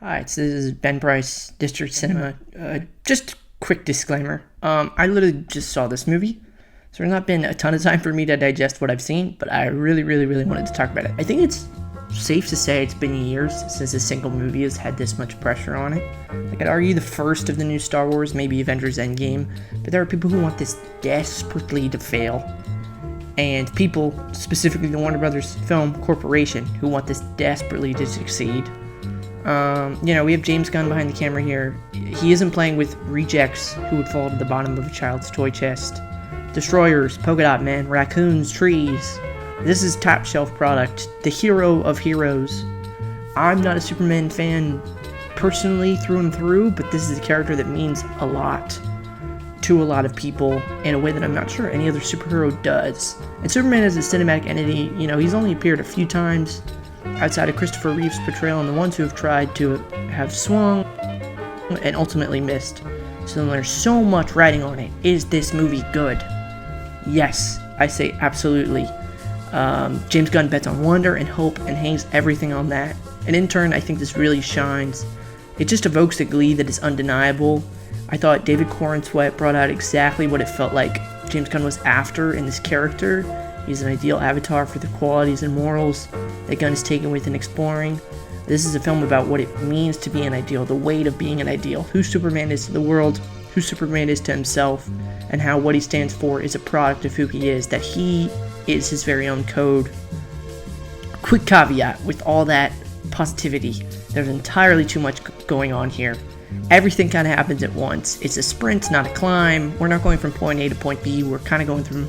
Hi, this is Ben Price, District Cinema. Just a quick disclaimer. I literally just saw this movie, so there's not been a ton of time for me to digest what I've seen, but I really wanted to talk about it. I think it's safe to say it's been years since a single movie has had this much pressure on it. Like, I'd argue the first of the new Star Wars, maybe Avengers Endgame, but there are people who want this desperately to fail. And people, specifically the Warner Brothers Film Corporation, who want this desperately to succeed. We have James Gunn behind the camera here. He isn't playing with rejects who would fall to the bottom of a child's toy chest. Destroyers, polka dot men, raccoons, trees. This is top shelf product. The hero of heroes. I'm not a Superman fan personally through and through, but this is a character that means a lot to a lot of people in a way that I'm not sure any other superhero does. And Superman is a cinematic entity. He's only appeared a few times outside of Christopher Reeve's portrayal and the ones who have tried to have swung and ultimately missed. So there's so much riding on it. Is this movie good? Yes, I say absolutely. James Gunn bets on wonder and hope and hangs everything on that. And in turn, I think this really shines. It just evokes a glee that is undeniable. I thought David Corenswet brought out exactly what it felt like James Gunn was after in this character. He's an ideal avatar for the qualities and morals that Gunn is taken with and exploring. This is a film about what it means to be an ideal, the weight of being an ideal, who Superman is to the world, who Superman is to himself, and how what he stands for is a product of who he is, that he is his very own code. Quick caveat with all that positivity, there's entirely too much going on here. Everything kind of happens at once. It's a sprint, not a climb. We're not going from point A to point B, we're kind of going from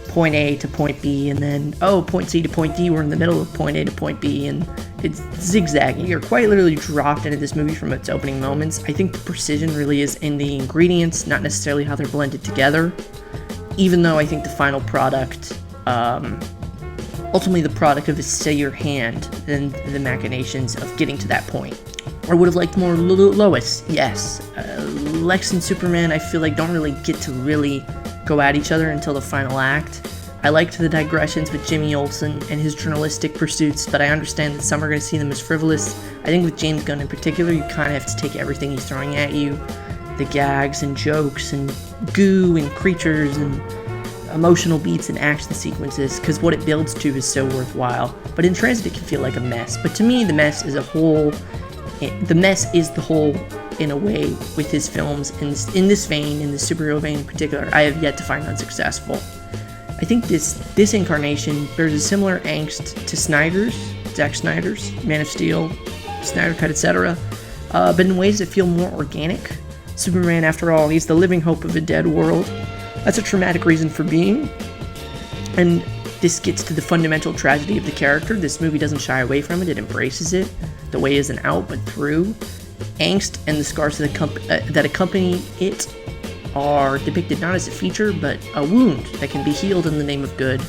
point A to point B, and then, point C to point D, we're in the middle of point A to point B, and it's zigzagging. You're quite literally dropped into this movie from its opening moments. I think the precision really is in the ingredients, not necessarily how they're blended together, even though I think the final product, ultimately the product of a steadier hand than the machinations of getting to that point. I would have liked more Lois, yes. Lex and Superman, I feel like, don't really get to really go at each other until the final act. I liked the digressions with Jimmy Olsen and his journalistic pursuits, but I understand that some are going to see them as frivolous. I think with James Gunn in particular, you kind of have to take everything he's throwing at you, the gags and jokes and goo and creatures and emotional beats and action sequences, because what it builds to is so worthwhile. But in transit, it can feel like a mess. But to me, the mess is the whole in a way with his films in this vein, in the superhero vein in particular. I have yet to find unsuccessful. I think this incarnation bears a similar angst to Zack Snyder's Man of Steel, Snyder Cut, etc., but in ways that feel more organic. Superman, after all, he's the living hope of a dead world. That's a traumatic reason for being, and this gets to the fundamental tragedy of the character. This movie doesn't shy away from it, it embraces it. The way isn't out, but through. Angst and the scars that accompany it are depicted not as a feature, but a wound that can be healed in the name of good.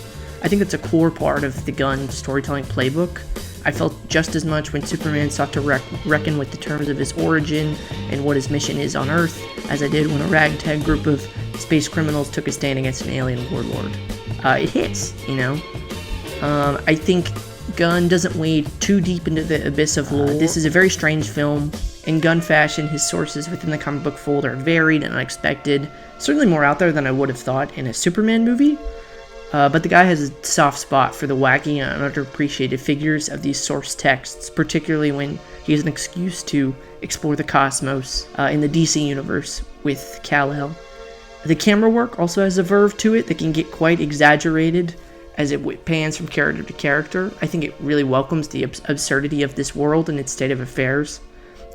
I think that's a core part of the Gunn storytelling playbook. I felt just as much when Superman sought to reckon with the terms of his origin and what his mission is on Earth, as I did when a ragtag group of space criminals took a stand against an alien warlord. It hits, I think Gunn doesn't wade too deep into the abyss of lore. This is a very strange film. In Gunn fashion, his sources within the comic book fold are varied and unexpected, certainly more out there than I would have thought in a Superman movie, but the guy has a soft spot for the wacky and underappreciated figures of these source texts, particularly when he has an excuse to explore the cosmos in the DC universe with Kal-El. The camera work also has a verve to it that can get quite exaggerated as it pans from character to character. I think it really welcomes the absurdity of this world and its state of affairs.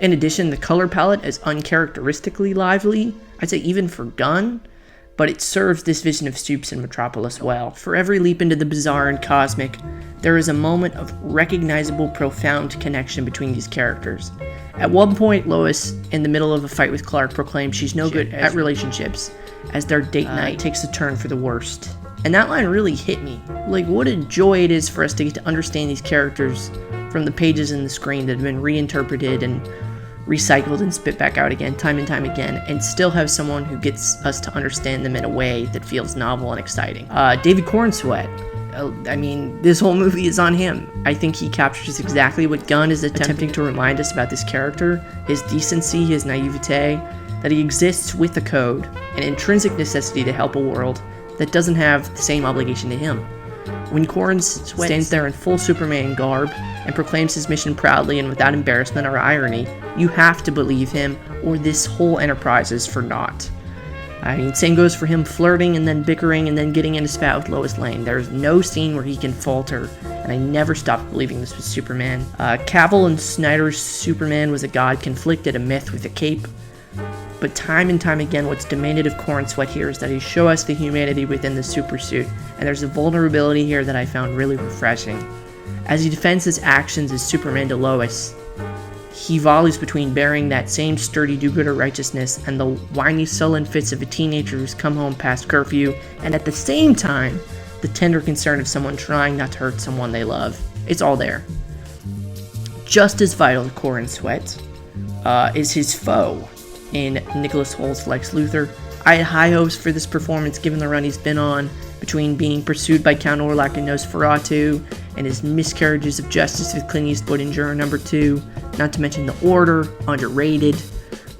In addition, the color palette is uncharacteristically lively, I'd say even for Gunn, but it serves this vision of Supes and Metropolis well. For every leap into the bizarre and cosmic, there is a moment of recognizable, profound connection between these characters. At one point, Lois, in the middle of a fight with Clark, proclaims she's no good at relationships, as their date night takes a turn for the worst. And that line really hit me. Like, what a joy it is for us to get to understand these characters from the pages in the screen that have been reinterpreted and recycled and spit back out again, time and time again, and still have someone who gets us to understand them in a way that feels novel and exciting. David Corenswet, I mean, this whole movie is on him. I think he captures exactly what Gunn is attempting to remind us about this character, his decency, his naivete, that he exists with a code, an intrinsic necessity to help a world that doesn't have the same obligation to him. When Corenswet stands there in full Superman garb and proclaims his mission proudly and without embarrassment or irony, you have to believe him, or this whole enterprise is for naught. I mean, same goes for him flirting and then bickering and then getting in a spat with Lois Lane. There's no scene where he can falter, and I never stopped believing this was Superman. Cavill and Snyder's Superman was a god conflicted, a myth with a cape. But time and time again, what's demanded of Corenswet here is that he show us the humanity within the supersuit, and there's a vulnerability here that I found really refreshing. As he defends his actions as Superman to Lois, he volleys between bearing that same sturdy do-gooder righteousness and the whiny, sullen fits of a teenager who's come home past curfew, and at the same time, the tender concern of someone trying not to hurt someone they love. It's all there. Just as vital to Corenswet is his foe in Nicholas Hoult's Lex Luthor. I had high hopes for this performance given the run he's been on, between being pursued by Count Orlok and Nosferatu, and his miscarriages of justice with Clint Eastwood in Juror Number 2, not to mention The Order, underrated.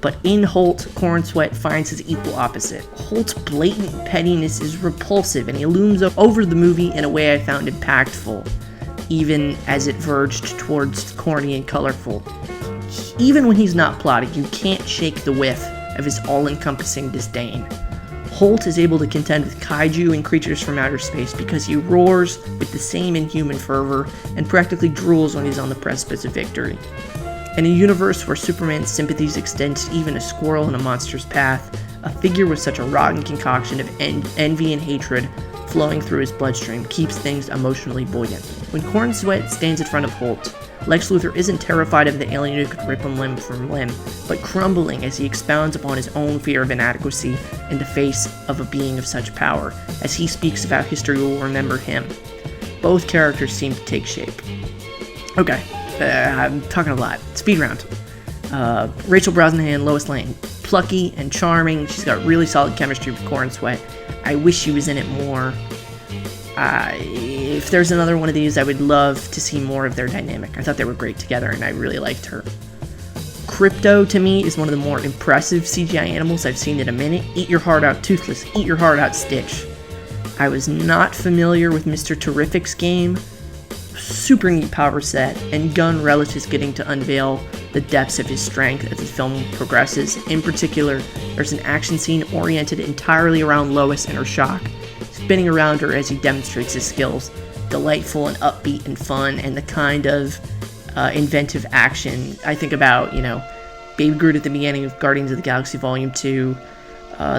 But in Hoult, Corenswet finds his equal opposite. Hoult's blatant pettiness is repulsive, and he looms over the movie in a way I found impactful, even as it verged towards corny and colorful. Even when he's not plotting, you can't shake the whiff of his all-encompassing disdain. Hoult is able to contend with kaiju and creatures from outer space because he roars with the same inhuman fervor and practically drools when he's on the precipice of victory. In a universe where Superman's sympathies extend to even a squirrel in a monster's path, a figure with such a rotten concoction of envy and hatred flowing through his bloodstream keeps things emotionally buoyant. When Corenswet stands in front of Hoult, Lex Luthor isn't terrified of the alien who could rip him limb from limb, but crumbling as he expounds upon his own fear of inadequacy in the face of a being of such power, as he speaks of how history will remember him. Both characters seem to take shape. Okay, I'm talking a lot. Speed round. Rachel Brosnahan, Lois Lane. Plucky and charming. She's got really solid chemistry with Corenswet. I wish she was in it more. If there's another one of these, I would love to see more of their dynamic. I thought they were great together, and I really liked her. Crypto, to me, is one of the more impressive CGI animals I've seen in a minute. Eat your heart out, Toothless. Eat your heart out, Stitch. I was not familiar with Mr. Terrific's game. Super neat power set, and Gunn relishes getting to unveil the depths of his strength as the film progresses. In particular, there's an action scene oriented entirely around Lois and her shock, spinning around her as he demonstrates his skills. Delightful and upbeat and fun, and the kind of inventive action I think about, Baby Groot at the beginning of Guardians of the Galaxy Volume 2,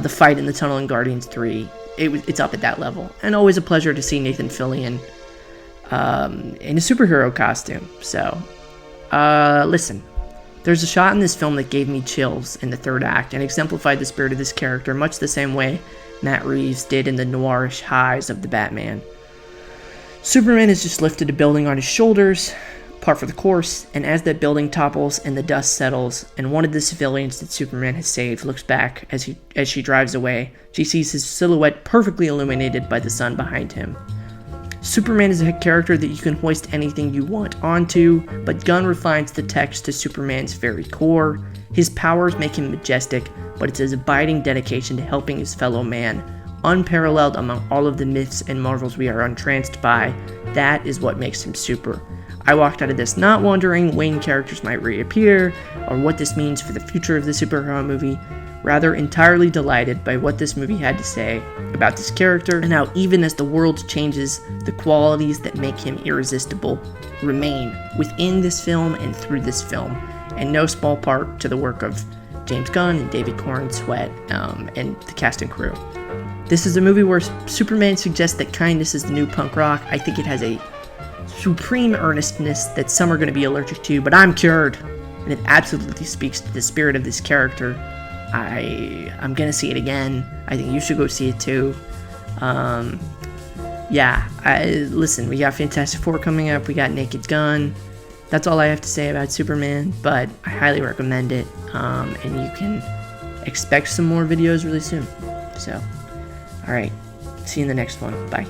the fight in the tunnel in Guardians 3. It's up at that level. And always a pleasure to see Nathan Fillion in a superhero costume. So, listen. There's a shot in this film that gave me chills in the third act and exemplified the spirit of this character much the same way Matt Reeves did in the noirish highs of the Batman. Superman has just lifted a building on his shoulders, par for the course, and as that building topples and the dust settles, and one of the civilians that Superman has saved looks back as she drives away, she sees his silhouette perfectly illuminated by the sun behind him. Superman is a character that you can hoist anything you want onto, but Gunn refines the text to Superman's very core. His powers make him majestic, but it's his abiding dedication to helping his fellow man, unparalleled among all of the myths and marvels we are entranced by. That is what makes him super. I walked out of this not wondering when characters might reappear, or what this means for the future of the superhero movie, rather entirely delighted by what this movie had to say about this character, and how even as the world changes, the qualities that make him irresistible remain within this film and through this film, and no small part to the work of James Gunn and David Corenswet and the cast and crew. This is a movie where Superman suggests that kindness is the new punk rock. I think it has a supreme earnestness that some are going to be allergic to, but I'm cured, and it absolutely speaks to the spirit of this character. I'm gonna see it again. I think you should go see it too. Listen, we got Fantastic Four coming up. We got Naked Gun. That's all I have to say about Superman, but I highly recommend it. And you can expect some more videos really soon. So, alright. See you in the next one. Bye.